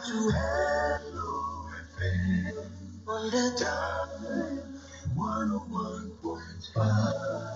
to Hello FM on the time 101.5.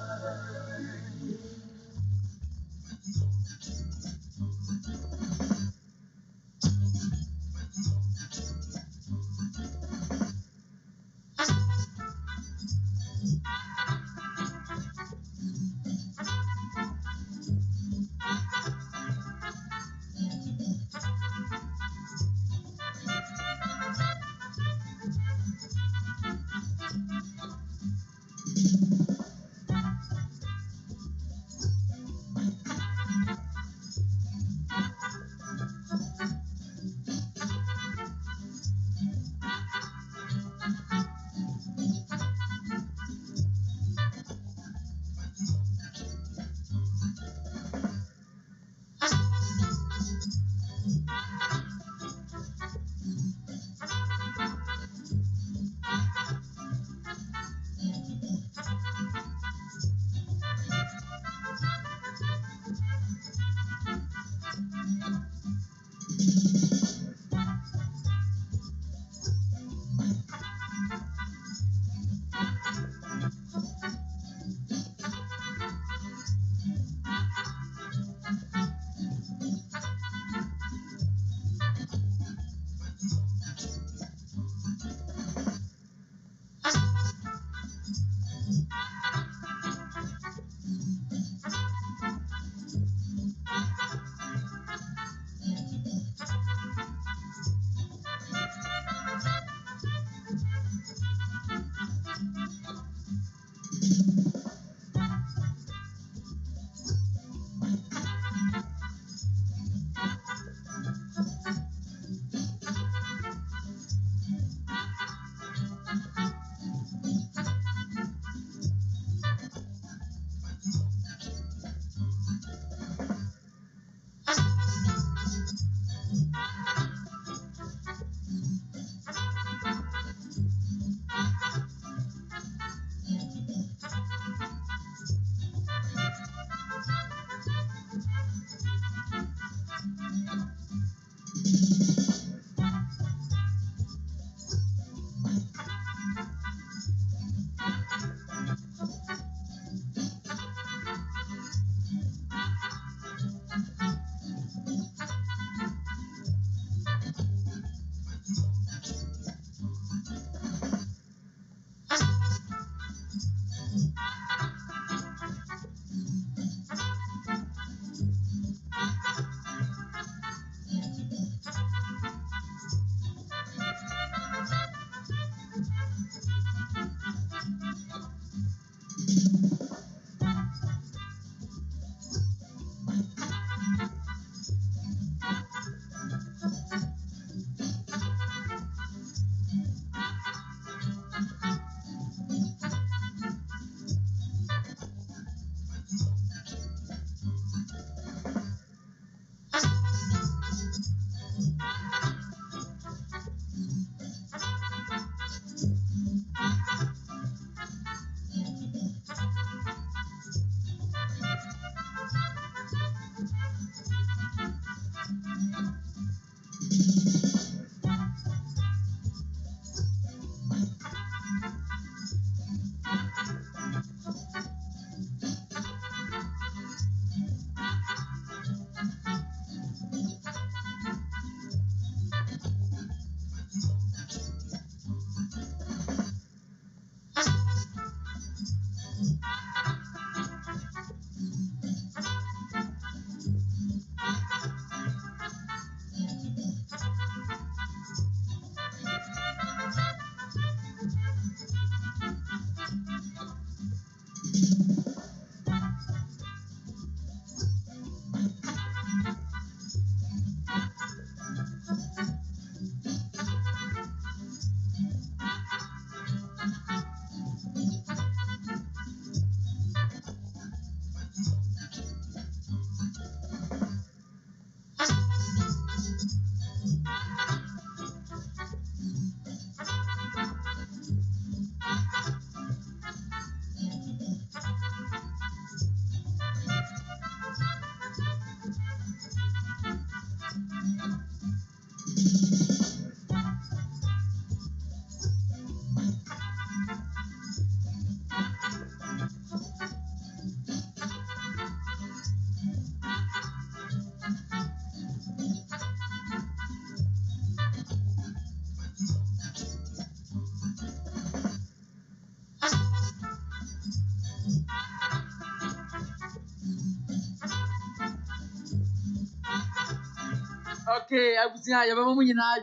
Okay, I was here.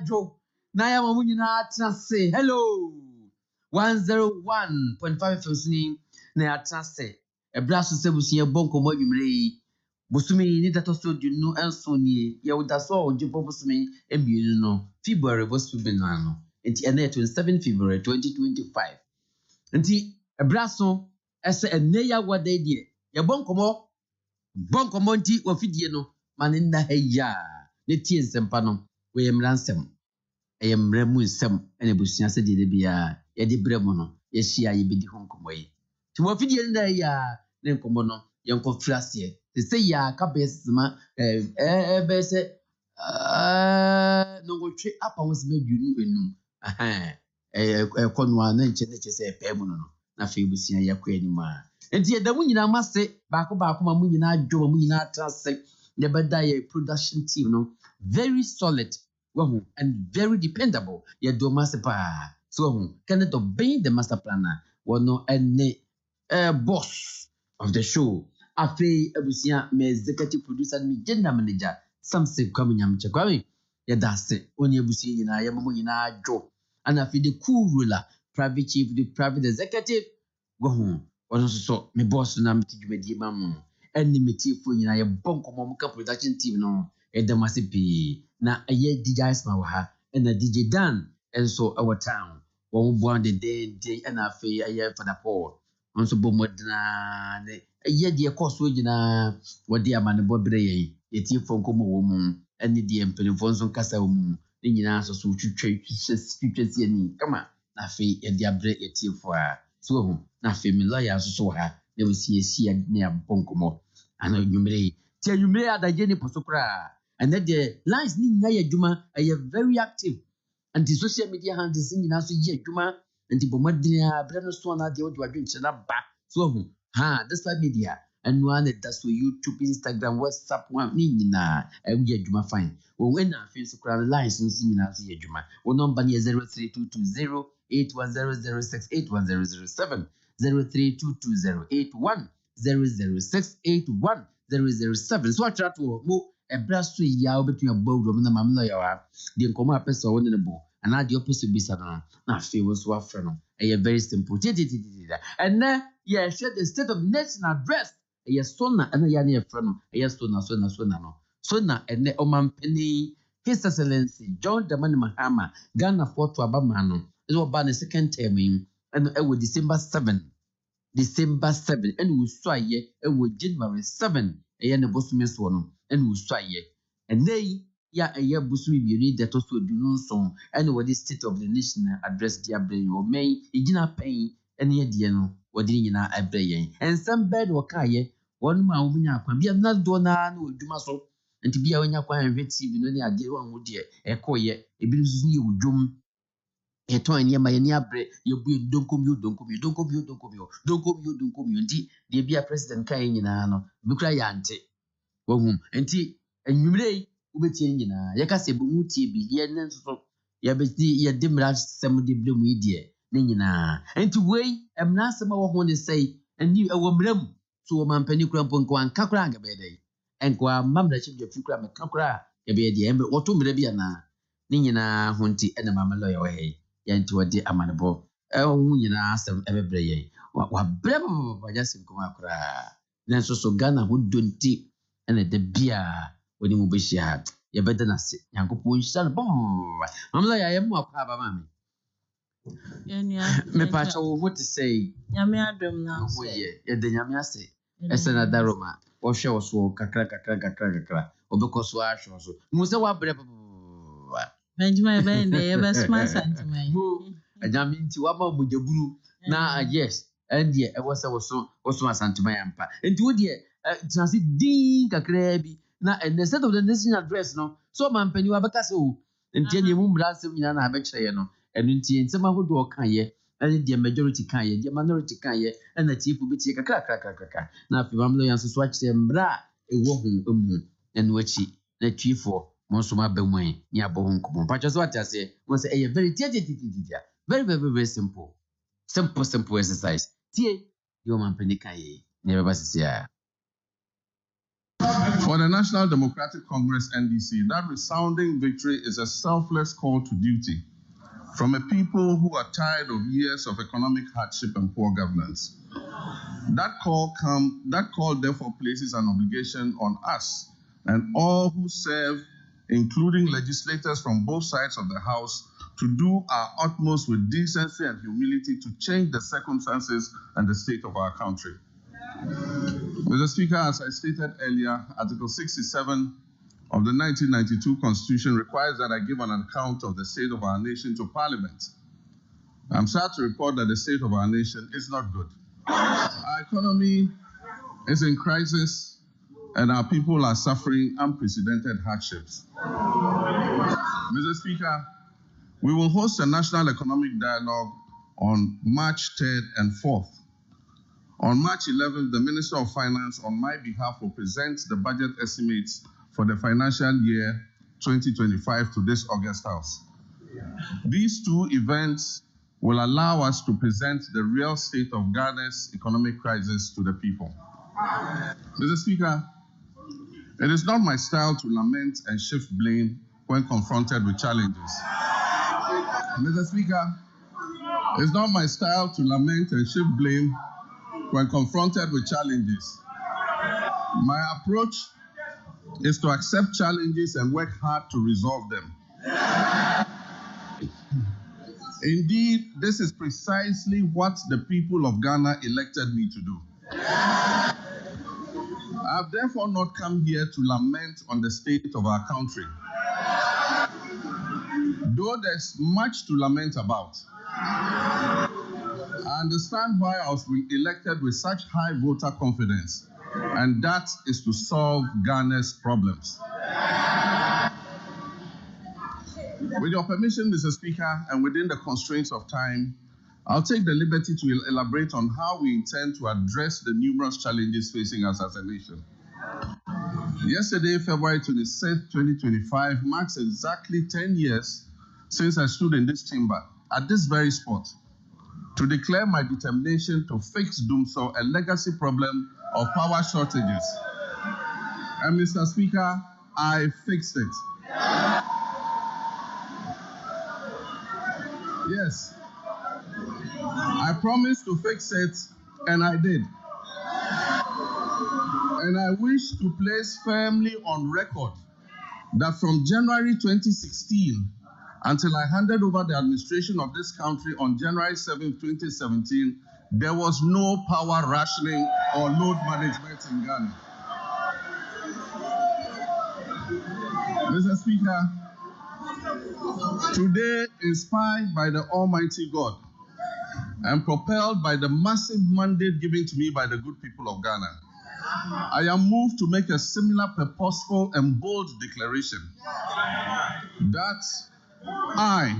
Joe. Naya Mamunina Transe. Hello. 101.5 Fusini. Naya Transe. A brass of Sebusia Bonko Moyumre. Busumi ni tatoso dunu ensoni ya udaso ojipo busumi embienu no February bosu benano enti ene 27 February 2025 enti ebraso ese ene ya wade die ya bonkomo nti ofidie no mane na heya ne tie nsempa no we mransem mramu nsem ene busua se de bia ye de bremu no ye hia ye bedi ho nkomo yi ti ofidie na ya ne nkomo no ye nko frasie se ya kabesma bese no go twe apa wosme dunu enum konwa na nche se pe mu no na fe busua ya kwa enum a enti ye da mu nyina mase baako ma mu nyina adwo mu nyina trase ye beda ye production team no very solid and very dependable ye do mase pa so can to be the master planner wono ene boss of the show afi abusia me executive producer me general manager Samson Kwamenyam Chakwami ya dase oni abusia nyina ya mamu nyina adwo ana afi the cool ruler private chief the private executive wono so me boss na mtidwumadi mamu eni metifo nyina ya bonkomo muka production team no edamase pi na aye DJ Asma wa ha na DJ Dan enso our town won bo the day na afi aye Father Paul onso bo modna ne aye de course nyina wodi amane bo bre yetifo nkomo wo mu eni de empenifo nso kasa wo mu ni nyina so twitwasi ani kama na afi ye de abre yetifo a so na afi me lawyer so ha ne wosi ne abonkomo ana nwumre ti nwumre adaje ni posokra and the lines ni nyina yadwuma are very active and the social media handles ni nyina so yadwuma and the bomardina brano so na de wodi wadwenche na ba so this media and one that so YouTube, Instagram, WhatsApp one ni nyina yadwuma fine when na afi so kra lines ni nyina so yadwuma wo number ni 03220 810006 810007 032208100681007 so attract mo ebraso ya obetun abawro na mamlo ya wa de nkomo apesa wo ne bo ana de opposite bisa na afi wo so afre no very simple and then share the state of national address so na ana ya ne afre no so na no so na ene omampeni His Excellency John Dramani Mahama Ghana Port Abama no is oba ne second term and December 7 and we saw ye January 7 ne bosume so no and we saw ye and they ya busumi bioni that also do no so and what the state of the nation address dia brain o may igina pen and ye die no wodi nyina abre yen and some bed wo ka ye won ma wo nya akwa bia na do na odwuma so nti bia wonya kwa hwe TV no ne ade wo ho de ekoye ebi nso ne odwum eto anya ma ye abre ye bu donkomio nti de bia president kan nyina no bikura ya ante wohum nti enwumre ubetie nyina ye ka se bu mutie bi ye ne nso ye beti ye de mra sem de bremu die ne nyina nti wei emna sem wo ho ne sei eni ewo mram so wo mampani kura mponko anka kura ngabede enkwa mamra chief de fikura me kakura ye be de embe woto mra bia na ne nyina ho nti ena mamalo ye we yanti wadi amanebo hu nyina asem ebebre ye wa brem bajasim kuma kura nanso so Ghana ho donti ena de bia woni mu behia ye beda na se yankopon hisa bom mamla ya yemu akwa ba mami me pa cha wo what to say nyame adom na ho ye de nyame ase esena daroma wo hwe wo so kakra obekoso ahwe so mu se wa bre Benjamin Bende ebe smart sentiment mo anyame nti wa ma mujaburu na yes and ye e was so sentiment ampa enti wo de transit din kakra bi na the set of the national address no so mampani wa beka se o enti ne mu mra asem nyina na abekere ye no enu nti enti ma hodo kan ye and the majority kan ye the minority kan ye and the chief bi tie kakra na afi mamlo yan so akire mra ewo hu emu enu achi na twifo monso ma bemwen ni aboho nkomo pacho so atase won say very very simple exercise tie yo mampani kan ye ne beba sisia For the National Democratic Congress NDC, that resounding victory is a selfless call to duty from a people who are tired of years of economic hardship and poor governance. That call therefore places an obligation on us and all who serve, including legislators from both sides of the House, to do our utmost with decency and humility to change the circumstances and the state of our country. Mr. Speaker, as I stated earlier, Article 67 of the 1992 Constitution requires that I give an account of the state of our nation to Parliament. I'm sad to report that the state of our nation is not good. Our economy is in crisis and our people are suffering unprecedented hardships. Mr. Speaker, we will host a national economic dialogue on March 3rd and 4th. On March 11th, the Minister of Finance, on my behalf, will present the budget estimates for the financial year 2025 to this August House. These two events will allow us to present the real state of Ghana's economic crisis to the people. Mr. Speaker, it is not my style to lament and shift blame when confronted with challenges. Mr. Speaker, it's not my style to lament and shift blame when confronted with challenges. My approach is to accept challenges and work hard to resolve them. Indeed, this is precisely what the people of Ghana elected me to do. I have therefore not come here to lament on the state of our country, though there's much to lament about. I understand why I was elected with such high voter confidence, and that is to solve Ghana's problems. With your permission, Mr. Speaker, and within the constraints of time, I'll take the liberty to elaborate on how we intend to address the numerous challenges facing us as a nation. Yesterday, February 26, 2025, marks exactly 10 years since I stood in this chamber at this very spot to declare my determination to fix Dumso, a legacy problem of power shortages. And Mr. Speaker, I fixed it. Yes, I promised to fix it, and I did. And I wish to place firmly on record that from January 2016 until I handed over the administration of this country on January 7, 2017, there was no power rationing or load management in Ghana. Mr. Speaker, today, inspired by the Almighty God and propelled by the massive mandate given to me by the good people of Ghana, I am moved to make a similar purposeful and bold declaration that I,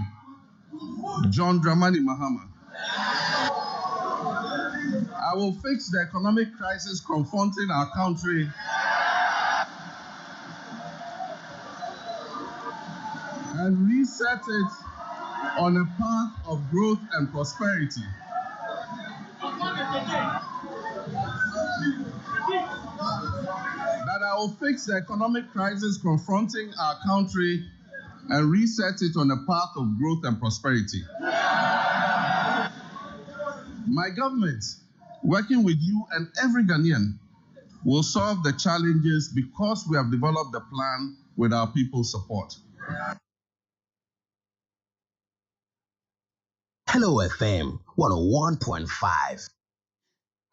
John Dramani Mahama, I will fix the economic crisis confronting our country and reset it on a path of growth and prosperity. That I will fix the economic crisis confronting our country and reset it on a path of growth and prosperity. My government, working with you and every Ghanaian, will solve the challenges because we have developed the plan with our people's support. Hello FM 101.5.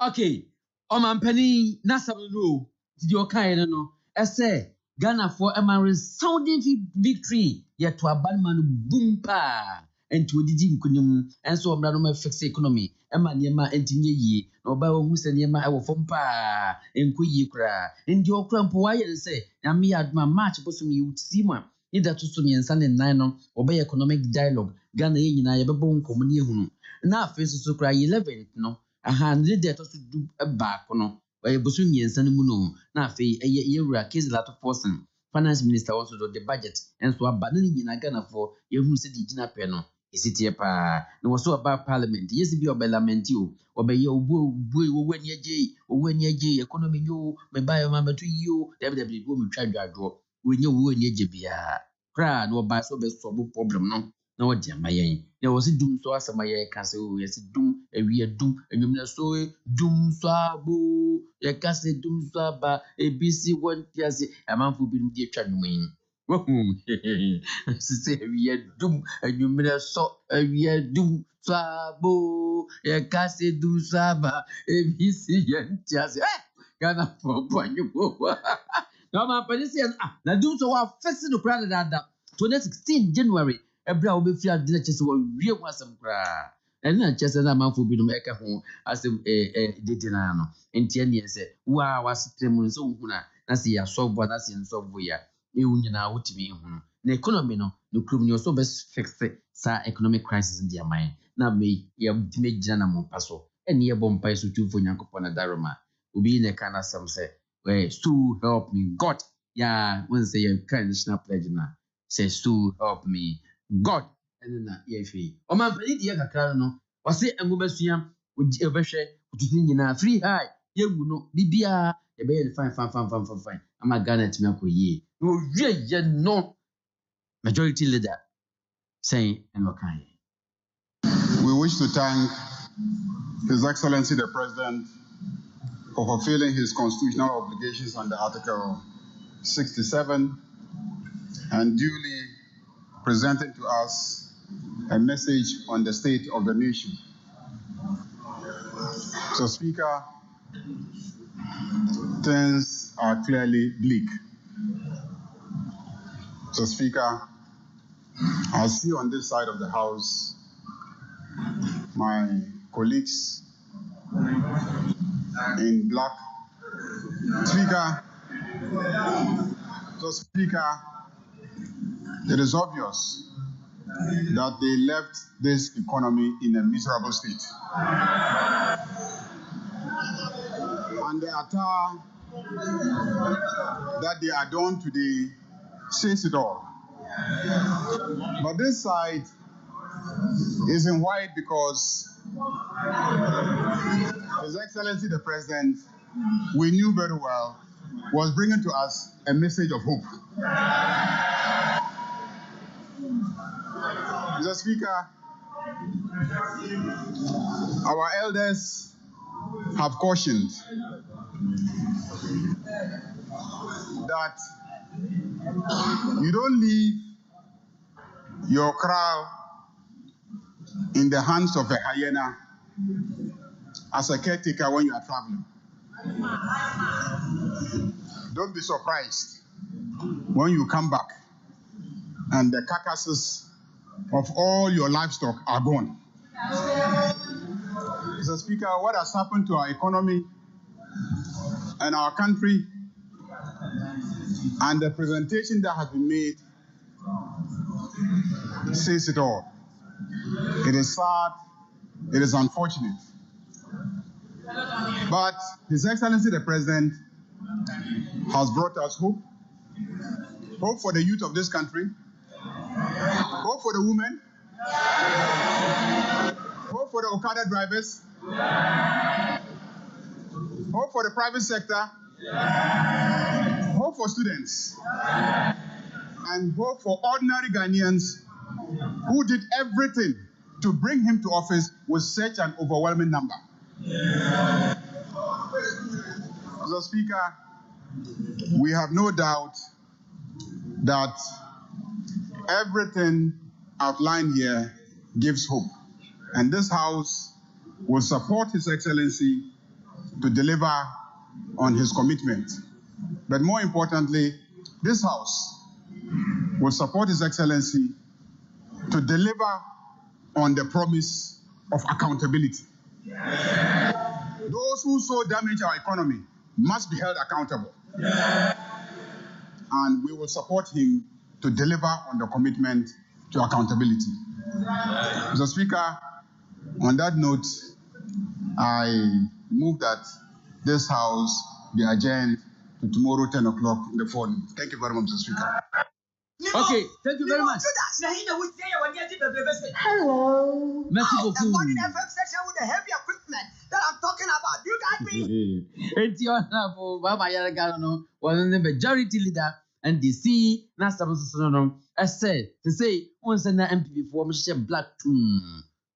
Okay, Omampani Nasamu, did your kind no? I say, Ghana for a resounding victory, yet to a bandman boom pa, and to a didim kunum, and so I'm fixed economy, and my Yama and Tinye, no by who's and Yama our fompa, and Kuyikra, and your crump wire and say, and me at my match, bosom you see one, either to Sumi and Sun and Nino, or by economic dialogue, Ghana in a bone communion. Now faces to cry 11, no, a hundred debtors to do a back, no. By Bosumi and Sanamuno, now fee a year case lot of person. Finance Minister also do the budget and so abandoning in a Ghana for you who said Gina Peno. Isitie pa na waso about parliament yes bi obelament o obeye obu ni aje economy yo me buy ma betu yo debde go me twa dwadwo wenye wo ni aje bia kra na oba so be solve problem no na wo dia mayen na wo se dum so asema ye ka se o yes dum ewie dum enwum na so dum so abo ye ka se dum so aba ebisi won tiase amanfo bi dum die twa numen Wahum, say we doom, and you may so we doom sabo, a case do saba, if he see just Gana for you. No, my Palestinian, now do so our first in the crowd that 2016 January, a brow will be filled dinner chest will real was some cry. And then just as a man for being make a home as a dinano. And 10 years, wow, was 3 months old. I see a so but that's in so we are. Ewu nyina wotimi hu na economy no krum ni so be fix sa economic crisis in their mind na me ye gina na mompa so ene ye bompa so tufo nyankopon na daroma obi ne kana sam say so help me god ya when say your national pledge na say so help me god ene na ye fi o man pedi ye kakra no wase engobasua obehwe otutu nyina free high ye gu no bibia ye be fine ama Ghana timi akoyie no ye no majority leader saying and what kind. We wish to thank His Excellency the President for fulfilling his constitutional obligations under Article 67 and duly presenting to us a message on the state of the nation. So, Speaker, things are clearly bleak. So, Speaker, I see on this side of the House my colleagues in black. Speaker, it is obvious that they left this economy in a miserable state. And the attack that they are done today says it all. But this side is in white because His Excellency the President, we knew very well, was bringing to us a message of hope. Mr. Speaker, our elders have cautioned that you don't leave your crown in the hands of a hyena as a caretaker when you are traveling. Don't be surprised when you come back and the carcasses of all your livestock are gone. Mr. Speaker, what has happened to our economy and our country and the presentation that has been made says it all. It is sad, it is unfortunate. But His Excellency the President has brought us hope. Hope for the youth of this country. Hope for the women. Hope for the Okada drivers. Hope for the private sector. Hope for students. And hope for ordinary Ghanaians who did everything to bring him to office with such an overwhelming number. Mr. Speaker, we have no doubt that everything outlined here gives hope. And this House will support His Excellency to deliver on his commitment. But more importantly, this House will support His Excellency to deliver on the promise of accountability. Those who so damage our economy must be held accountable. And we will support him to deliver on the commitment to accountability. Mr. Speaker, on that note, I move that this House be adjourned to tomorrow 10 o'clock in the morning. Thank you very much, Mr. Speaker. Okay, thank you very much. Hello. Merci The beaucoup. morning FM station with the heavy equipment that I'm talking about. You got me. Enti honorable Baba Yaraga no one the majority leader and the C na some so no I said to say once na MPP for me black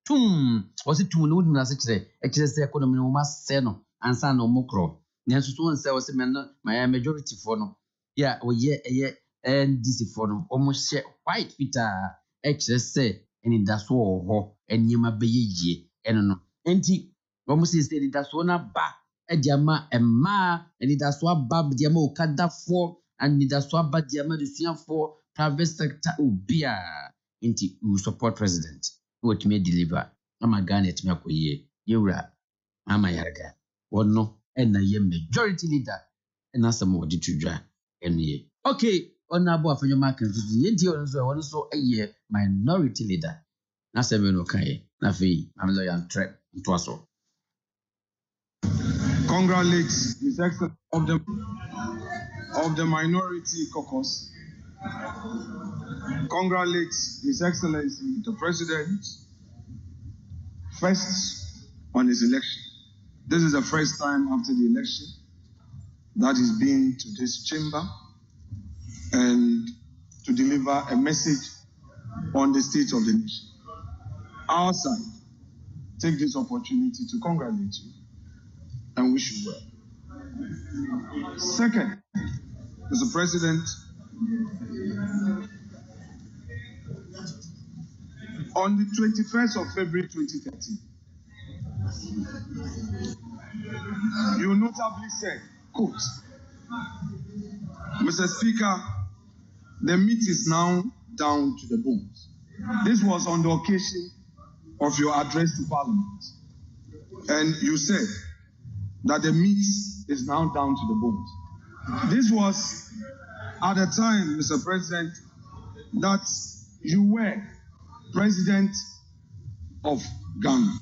tum was it tum no na se kire e kire se economy no ma se no ansa no mokro nanso so onse was me no my majority for no yeah we ye NDC for no almost white Peter e kire se eni da so ho enyema beyeye eno no enti almost say the so na ba Ediama Emma, and it has what Bab Diamo Kada for, and it has what Bad Diama the for private sector Ubia. Inti, you support president. What may deliver. I'm a gun at Makoye, Yura, Ama Yarga, or no, and a majority leader, and that's a more did you dry. And ye. Okay, on Nabo for your market, the Indian also a year minority leader. Nasemen okay, Nafi, I'm lawyer and trap, it was so. Congratulates His Excellency of the Minority Caucus. Congratulates His Excellency the President first on his election. This is the first time after the election that he's been to this chamber and to deliver a message on the state of the nation. Our side take this opportunity to congratulate you and wish you well. Second, Mr. President, on the 21st of February 2013, you notably said, quote, Mr. Speaker, the meat is now down to the bones. This was on the occasion of your address to Parliament. And you said that the meat is now down to the bones. This was at the time, Mr. President, that you were President of Ghana.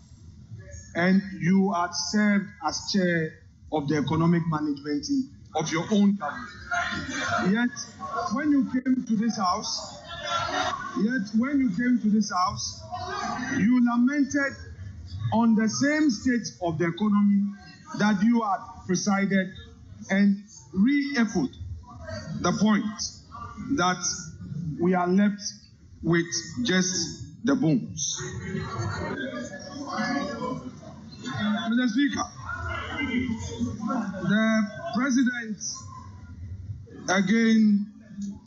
And you had served as chair of the economic management team of your own government. Yet, when you came to this house, you lamented on the same state of the economy that you had presided and re-echoed the point that we are left with just the bones. Mr. Speaker, the President again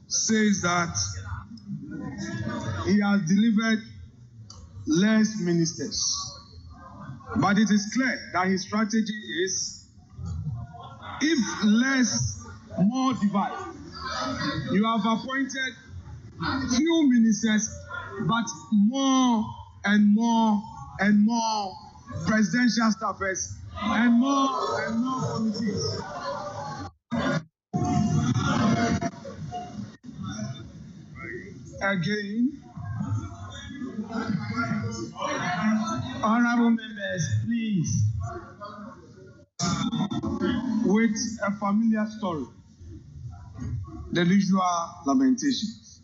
says that he has delivered less ministers. But it is clear that his strategy is, if less, more divide. You have appointed few ministers, but more and more and more presidential staffers and more committees. Again, honorable members, please, with a familiar story, the usual lamentations.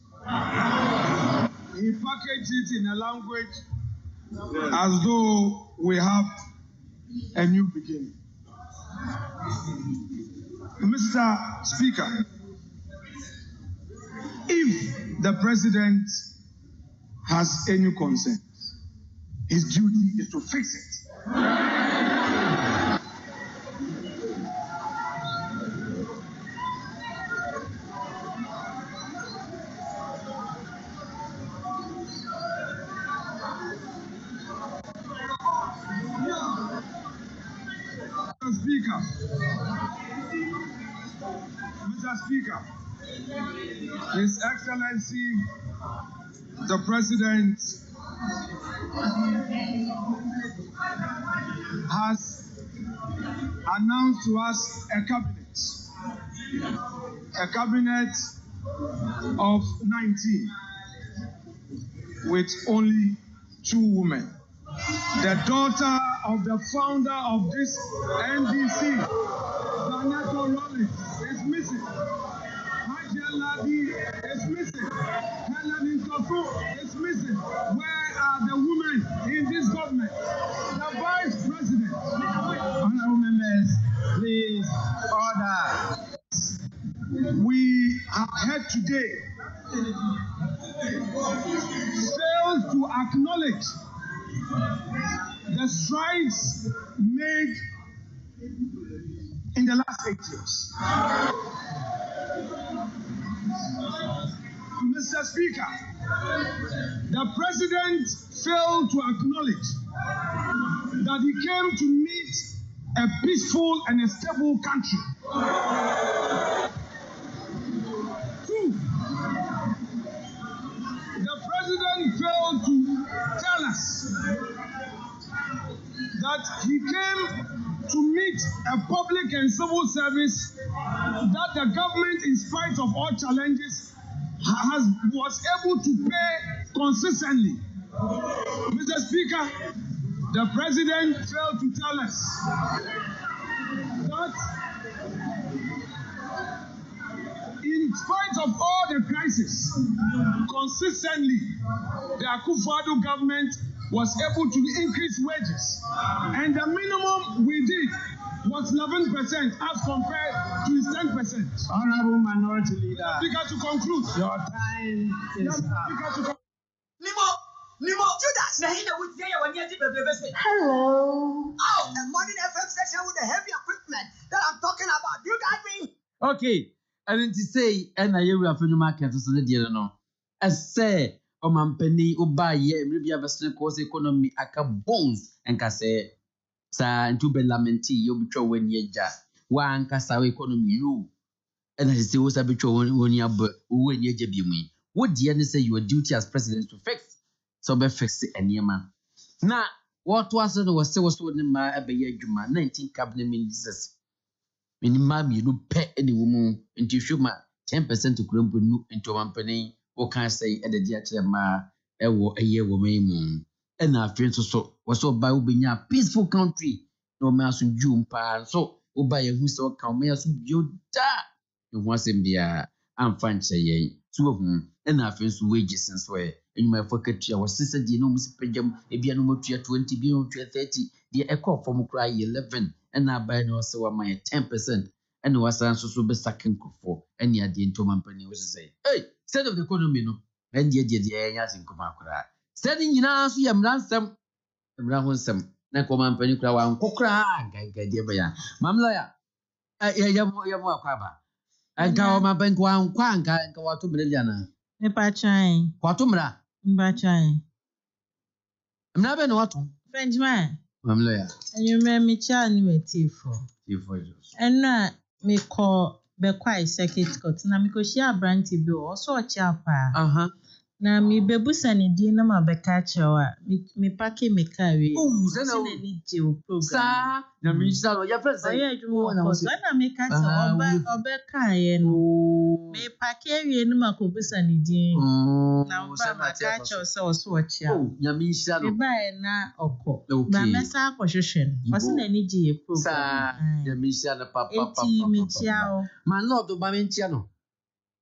He packaged it in a language as though we have a new beginning. Mr. Speaker, if the President has any concerns, his duty is to fix it. Mr. Speaker, His Excellency, the President has announced to us a cabinet of 19 with only 2 women. The daughter of the founder of this NDC, Zaneto Rollins, is missing. Hajiya Ladi is missing. acknowledge the strides made in the last 8 years. Mr. Speaker, the President failed to acknowledge that he came to meet a peaceful and a stable country. 2, the President failed to tell us that he came to meet a public and civil service that the government, in spite of all challenges, was able to pay consistently. Mr. Speaker, the President failed to tell us that in spite of all the crisis, consistently, the Akufo-Addo government was able to increase wages. And the minimum we did was 11% as compared to his 10%. Honorable Minority Leader, Speaker, to conclude. your time is up. Nimo, Judas. Hello. Oh, a modern FM station with a heavy equipment that I'm talking about. You got me? Okay, and to say, and I hear from the market to the deal. No, as say, Omampeni, Ubaye, maybe have a snake course economy, aka bones, and Case, Sa, and to be lamenti, you be true when ye ja, one Casa economy, you, and I say, was a bit when you are when ye jabby. What do you say your duty as president to fix? So be fix it and yama. Now, what was it was so in my Abbey Juma 19 cabinet ministers. Minimum, you do pay any woman into Shuma 10% to crumble new into one penny, or can I say at the theatre ma a year woman. And our friends also was so by being a peaceful country. No mass in June pa so by a who saw come you da. You want him be I'm fine say 2 of them. And our friends wages and swear. In my pocket, our sister, the enormous pejam, a biano 20, biano 30, the echo from cry 11, and I buy no so my 10%, and was answer so be second for any idea into my penny was say, hey, set of the economy, no, and yet the air in Kumakura. Setting in us, we am ransom, and ransom, Nakoman penny crow and cocra, I get dear Baya. Mamma, more crabber. And go my bank one quanka and go out to Meridiana. Mepachai. Kwatumra. Mbachai. Mnabe no watu. Frenchman. Mamloya. And you may me chan you a tifo. Tifo. And na me call be quite circuit court. Na me ko share brandy bill also a chapa. Na mi bebusa ni di na mabeka chewa. Mi pake me carry. Oh, zena ni je program. Sa na mi salo ya pesa. Oya jumo na me ka se obeka ye no. Me pake wie no makobusa ni di. Na ba maka chewa se oso chia. Oh, ya mi salo. Me ba na oko. Na mesa akohwehwe. Osi na ni je program. Sa ya mi salo papa. Eti mi chiao. My lord o ba mi chia no.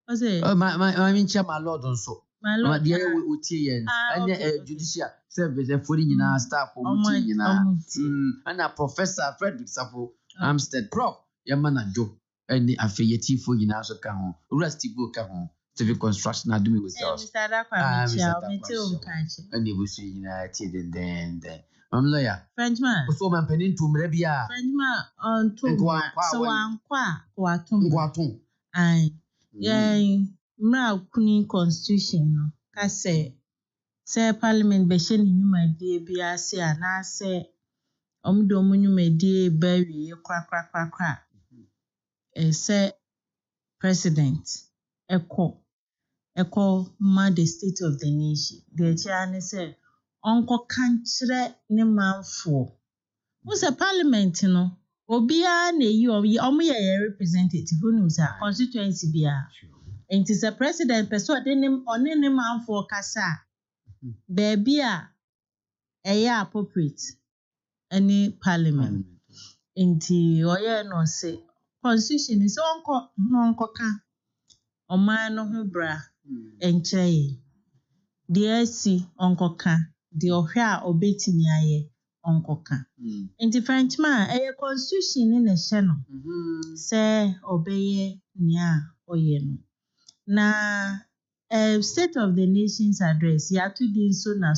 Ose. My mi chia my lord nso. My lord, dear, we tea and judicial service, a foreign staff, and a professor Frederick Sapo, Amstead Prof, Yamana Joe, and the affiliate for you now, so come rusty book at home, civil construction. I do with us. And you will see United and then, I'm lawyer. Frenchman, so my penny to Mrebia. Frenchman on two, so I'm quatum. Aye, Mmra kuni constitution no ka say parliament be hye ni nyumadi bi ase ana se omdo mu nyumadi ba wie kra say president eko ma the state of the nation the chairman say onko kanchire ne manfo wo say parliament no obia na yi omo ye representative who say constituency bia. And it is a president person on any man for Kasa. Baby, appropriate any parliament. Inti oye no say constitution is onko ka. Oma no ho bra enche. The si onko ka. The ohwe a obetimi aye onko ka. Inti Frenchman constitution in a channel. Say obeye nia oye no. Na State of the Nation's address. Ya to din so na.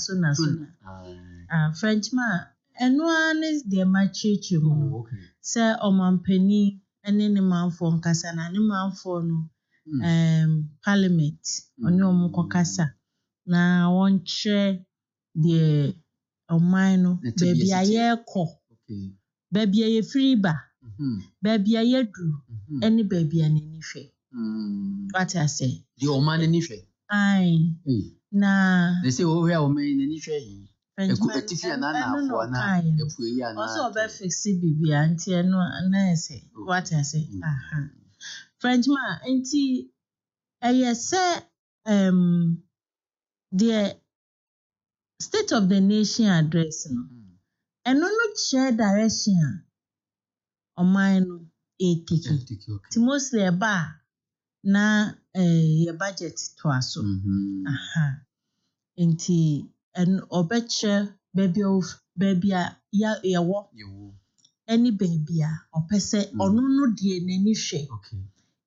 Frenchman, one is the church mu. Sir Omampeni ene ne manfo nkasa na ne manfo no parliament oni omo kokasa na won hwe de oman no baby aye ko baby aye free ba baby aye duru ene baby anani hwe what I say the oman ani hwe ai na they say we are oman ani hwe etifi na afọ na efu ya na also be fix bibia anti eno na ese what I say Frenchman anti say the State of the Nation address no eno no share direction oman no etiki ti mostly eba na your budget to aso anti and obeche baby ya wo any baby opese onu no die nani hwe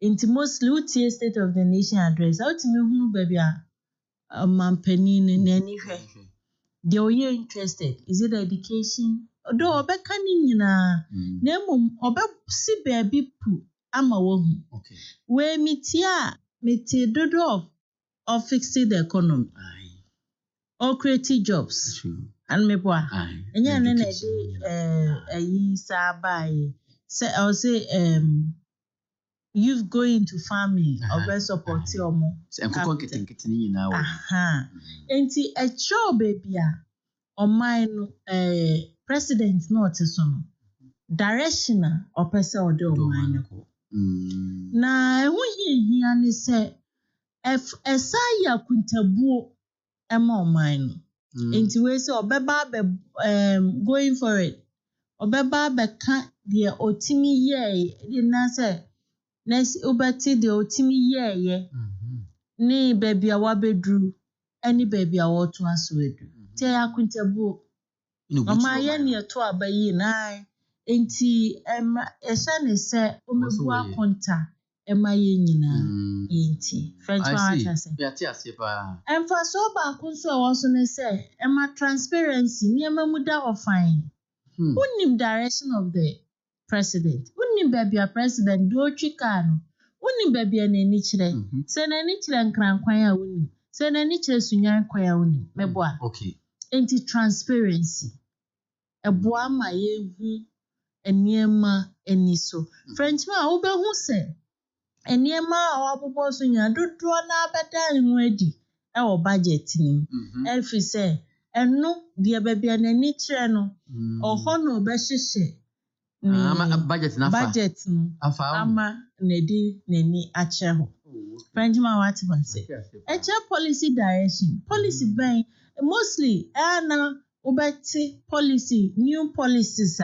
inti mostly utie State of the Nation address outimi hunu baby mampani nani hwe they are interested is it education do obeka ni nyina na mum obesi baby pu ama wo hu we meti dodo of fixing the economy or creating jobs and me boy enya na dey ayi sabai say I will say youth going to farming or best support omo enkoko nkete ni nyina wo enti a job baby oman no president no oteso no directional or person or do oman no na ehu hia ni say esaya kuntabuo ema oman no enti we say obeba going for it obeba be ka de otimi ye na say next obati de otimi ye ni baby a wabedru any baby a woto aso edu ti ya kuntabuo mama ye ne to abayi na enti ehya ne say omebu akonta ema ye nyina enti French man say ya ti ase pa emfa so ba kun so wo so ne say ema transparency ni ema muda ofan unim direction of the president unim baby a president do twika no unim baby a nani kire se nani kire nkrankwan a unim se nani kire sunyan kwan a unim mebo a okay enti transparency eboa ma ye hu eniema eniso Frenchman wo be hu se eniema a wabobo so nya dodo na abeda hu adi e wo budget ni every say eno de baby anani kire no oho no be hyehye ama budget na fa budget no ama nedi nani ache ho Frenchman what man say eche policy direction policy ben mostly na obeti policy new policies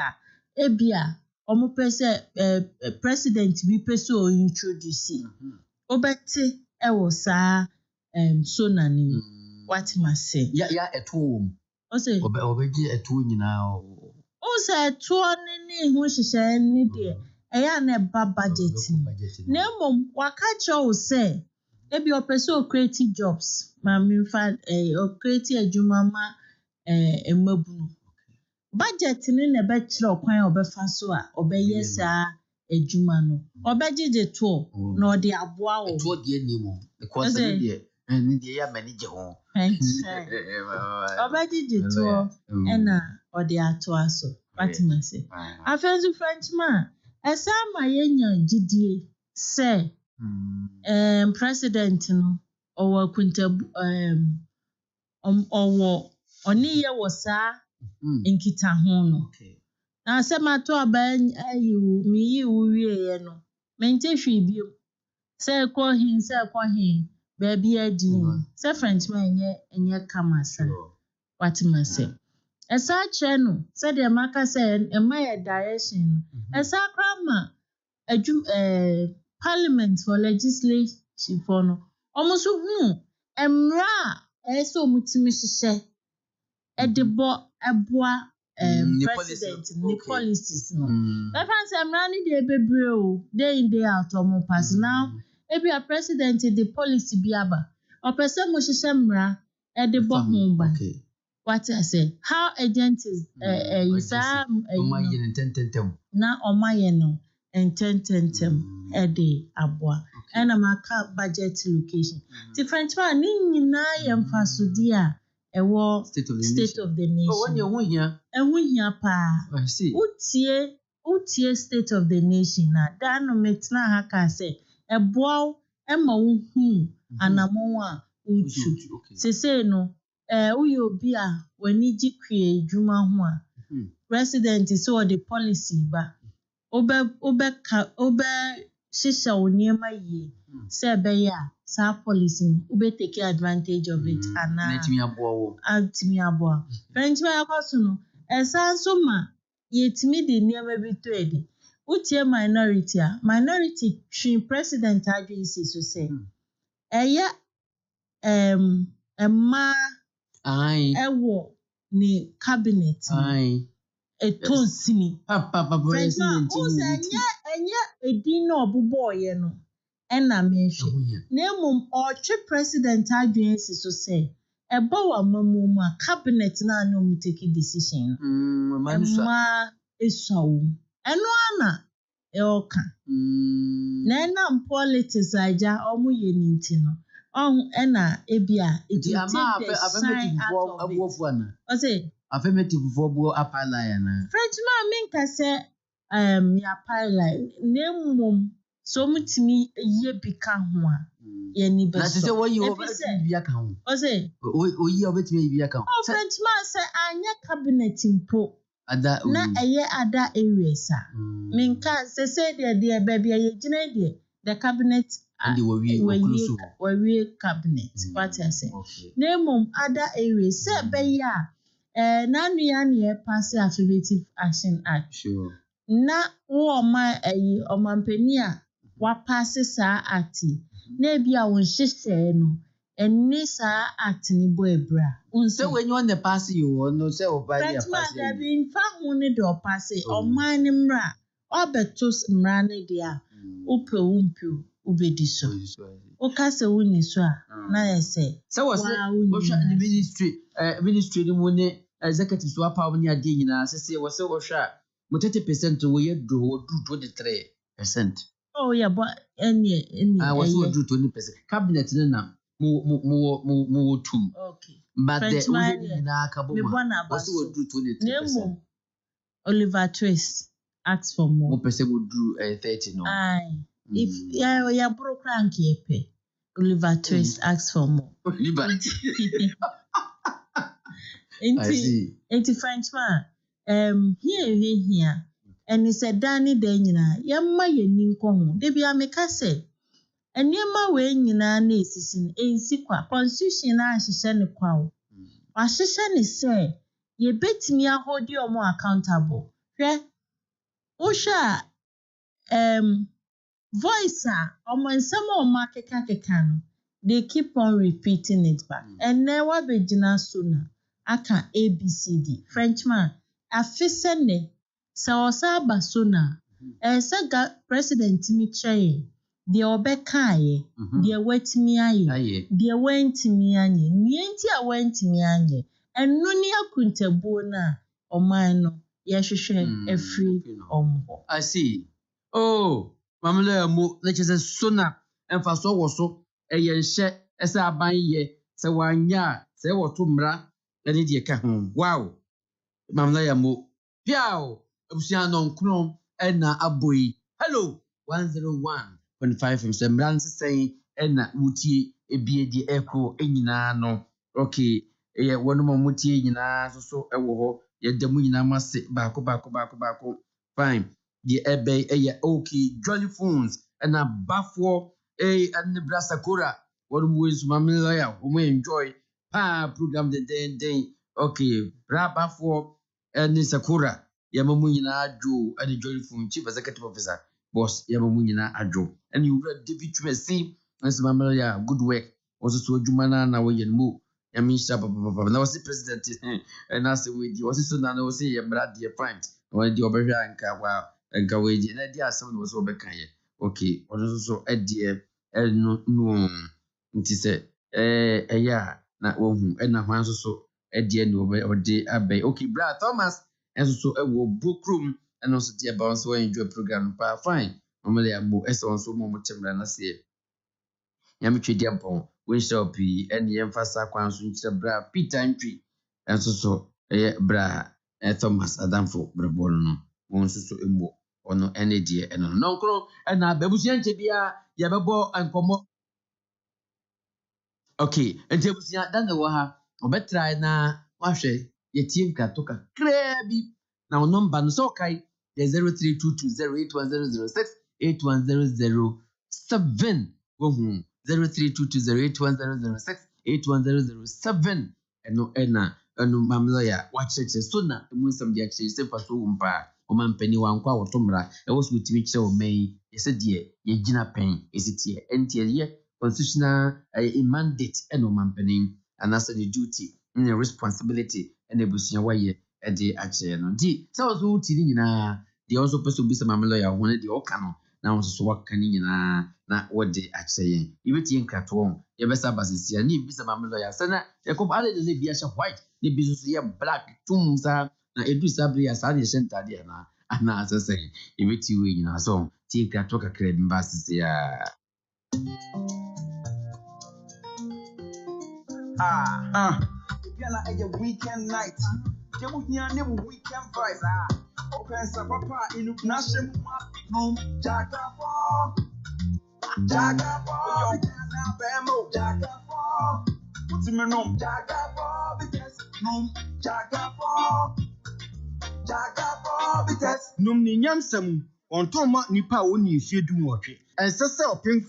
ebia omo pese president bi pese o introduce obeti e wo sa so na ni what man say ya eto o say obeji eto nyina o say eto ni hu hyehyɛ ni de eya na ba budget ni na mom waka cho say ebi o pese o create jobs ma mi fa o create adwuma ma emabunu budget ni na be kire okwan obefa so a obeye sa adwuma no obegije to na odi aboa wo to de animo because ni de ya manage ho obegije to na odi ato aso Fatima say afenzu Frenchman esa ma yenya gidie say president no owa kunta owo oni ye wo sa nkita ho no na se mato aba ayi mi yi wuwie ye no mente hwe bio se ko hin baby adi se Frenchman enye kama sa Fatima say esa che no se de maka say ema ye direction esa krama parliament for legislative for no almost hu Mmra eso mutimi hyehyɛ edebo eboa president ni policies no that fans Mmra ni de bebre o day in day out omo pass now ebi a president the policy bi aba opese mo hyehyɛ mmara de bɔ ho ba. Okay. What I say? How agent is Sa na omaye no entententem de aboa. Ena maka budget location. Ti Frenchman ni nyina ye mfasodi a ewo state of the nation. Oh, when you here? Ehu hia pa. I see. Utie state of the nation na da no metna ha ka say eboa ema wo hu anamon a utu. Sese no uye obi a wani jikwe dwuma ho a president so the policy ba obe shisha oniema yi se be ya sa policy no obe take advantage of it ana Let me aboa. Frenchman akoso no esan so ma yetimi de niema bi to edi utie minority twi president agency so say eya emma ewo ni cabinet etonsini president enye edin na obuboye no ena mehwe na emum otwe president agency so say eba wa mamu a cabinet na no mu take decision emma esawo eno ana eoka na na politics aja omu ye ninti no ena ebia affirmative for bo apala na Frenchman minka se ya apala nemum so mutimi ye bika ho a ye ni be so na se wo yi obetimi bia kan ho o yi obetimi bia kan ho Frenchman se anya cabinet impo ada na eye ada areas a minka se de bia ye gina de the cabinet and we cabinet what I say name other areas say be ya na nua na pass affirmative action act sure na wo ma omampani a wa pass sa act na bia won hyehyɛ no eni sa act ni bo ebra unse when you on the pass you no say o ba dia pass you be fa ho ne do pass oman ni mmra obetos mmra ne dia upe ubedi so oka se woni so a na yese se wo se wo hwa the ministry ni mu ne executive so apa wo ni ade nyina se wo se wo hwa mo 30% wo ye do 23%. Oh yeah, but any I was so do 20%. Cabinet na mo tum. Okay. But the we na akaboma was so do 23%. Oliver Twist asks for more. Mo pese mo do 30 no. Aye. If ya broke rank yepe. Oliver Twist asks for more. Oliver. Ain't Frenchman. Here. And he said, Danny Danyina, yamma ye ninko ho. Debi ameka se, enema we nyina na esisin ensi kwa constitution na ahyehyɛ ne kwa o. Ahyehyɛ ne se, ye betimi ahodi omo accountable. Hwɛ, wohwɛ voice a omo nsɛm a omo akeka no, they keep on repeating it back. And never begina sooner. Aka ABCD. Frenchman, afise ne sa osaba so na ga president mi cheye de obekaye de watimi aye de wantimi anye nienti a wantimi anye enu ni akuntabuo na oman no ye hwehwe afri omho. I see. Oh, mamle mo na chese so na emfa so wo so eye nhye ese aban ye se wanya se woto mmra ene de ka ho. Wow. Mamle mo piao Abusia non ena aboyi. Hello 101.5 FM Mmra saying ena mutie ebie di echo enyina no. Okay, ye wono mo mutie nyina so ewo ho ye damu nyina mase baako. Fine. The ebe eye okay jolly phones ena bafo and brasakora wono mo wesu mamela ya wo enjoy program den. Okay, bafo and sakura Yamamu nyina adwo and joyful chief executive officer boss Yamamu nyina adwo and you read David Chumesi and Mamaya good work also so jumana na we mu Yamisha papa na was president and as we was so na was say Mmra dear fine when the obehwa anka wa anka we na dia asem was obeka ye okay also so dear no nti se ɛyɛ na wohu ɛna hwan so ɛdeɛ ne ɔde abɛ okay bra Thomas ɛnso so ɛwɔ Bokrom ɛno nso deɛ ba nso enjoy program pa fine normally amo ɛsɛ nso mo temra na se nyame twedi ampɔn wenhyɛ opi ɛne yɛmfasa kwan so nkyerɛ bra Peter Ntwi ɛnso so ɛyɛ bra Thomas Adamfo brɛbɔ no wɔn nso so emu ɔno ɛne deɛ ɛno no nkro ɛna babusua nkyɛ bia yɛbɛbɔ nkɔmɔ okay nti abusua dan wɔ ha ɔbɛtry na wahwɛ yɛtie nkato kakraa bi na wo number no so kai 0322081006 81007 wohu 0322081006 81007 ɛno ɛna ɛno mamlo ya wakyerɛkyerɛ so na emu nsɛm de akyerɛ sɛ fa so wumpa o man pani wankwa woto mmra ɛwɔ so timi kyerɛ o man yɛsɛ deɛ yɛgyina pɛn ɛsitie ɛntie yɛ constitutional mandate ɛna o man pani anasa the duty and the responsibility and the busua wayɛ ɛde akyerɛ no di sɛ wo so wuti ni nyinaa deɛ also person bi sɛ mamlo ya ho ne deɛ ɔka no na wo so waka ni nyinaa na wɔde akyerɛ yɛn yɛbɛtie nkrato wɔn yɛbɛsa basisia ne bi sɛ mamlo ya sɛ na yɛkɔ ale ne bi ahyɛ white ne bi so yɛ black tum sa na edu sabri ya sa ne hyɛ ntade ana asɛsɛ yɛbɛtie wɔ nyinaa so tie nkrato kakra bi mba asisia Gonna a weekend night. Jamunya never weekend vibes. Open sa papa in Nashim home. Jagafo. Jagafo. Bamo. Jagafo. What's in my name? Jagafo. Because num. Jagafo. Jagafo. Because num ni nyamsam. On toma nipa woni fie du nwotwe. Ensese opin